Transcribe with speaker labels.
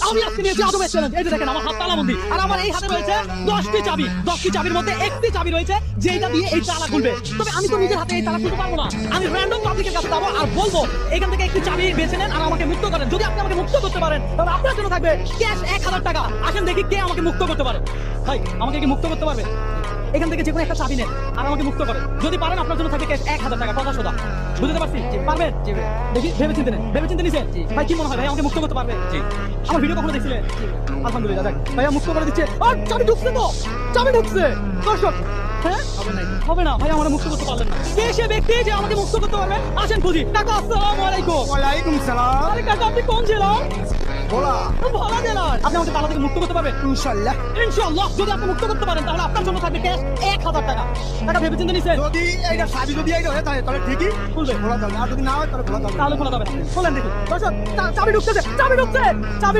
Speaker 1: আমি আজকে নিয়েছি আদবের চ্যালেঞ্জ। এই যে দেখেন আমার হাত তালাবন্দি, আর আমার এই হাতে রয়েছে 10টি চাবি। 10টি চাবির মধ্যে একটি চাবি রয়েছে যেটা দিয়ে এই তালা খুলবে। তবে আমি তো নিজের হাতে এই তালা খুলতে পারবো না। আমি র্যান্ডম পাবলিকের কাছে যাবো আর বলবো এখান থেকে একটি চাবি বেছে নেন আর আমাকে মুক্ত করেন। যদি আপনি আমাকে মুক্ত করতে পারেন তাহলে আপনার জন্য থাকবে ক্যাশ 1000 টাকা। আসেন দেখি কে আমাকে মুক্ত করতে পারে। ভাই আমাকে কি মুক্ত করতে পারবে? এখান থেকে যে কোনো একটা চাবি নেন আর আমাকে মুক্ত করেন। যদি পারেন আপনার জন্য থাকবে ক্যাশ 1000 টাকা। কথা সোজা, বুঝতে পারছি? পারবেন? দেখি ভেবে চিন্তে নেন। ভেবে চিন্তে নিছেন? ভাই কি মনে হয় ভাই আমাকে মুক্ত করতে পারবে? আমার ভিডিও কখনো দেখছিলেন? আলহামদুলিল্লাহ। দেখ ভাইয়া মুক্ত করে দিচ্ছে। আর চাবি ঢুকছে তো, চাবি ঢুকছে। দর্শক হ্যাঁ হবে না ভাই, আমার মুক্ত করতে পারলেন না। কে সে ব্যক্তি যে আমাকে মুক্ত করতে পারবে? আসেন খুঁজি। কাকা আসসালামু আলাইকুম।
Speaker 2: ওয়ালাইকুম সালাম।
Speaker 1: আরে কাকা আপনি কোন জেলার?
Speaker 2: বলা
Speaker 1: ভোলা জেলার। আপনি আমাকে তালা থেকে মুক্ত করতে পারবেন?
Speaker 2: ইনশাআল্লাহ।
Speaker 1: ইনশাআল্লাহ। যদি আপনি মুক্ত করতে পারেন তাহলে আপনার জন্য থাকবে ক্যাশ 1000 টাকা। টাকা ভেবে চিন্তে নিছেন?
Speaker 2: যদি এইটা চাবি যদি এইটা হয় তাহলে ঠিকই
Speaker 1: খুলবে।
Speaker 2: খোলা যাবে, আর যদি না হয় তাহলে খোলা যাবে না।
Speaker 1: তাহলে খোলা যাবে না। খোলেন দেখি। দর্শক চাবি ঢুকতেছে, চাবি ঢুকছে, চাবি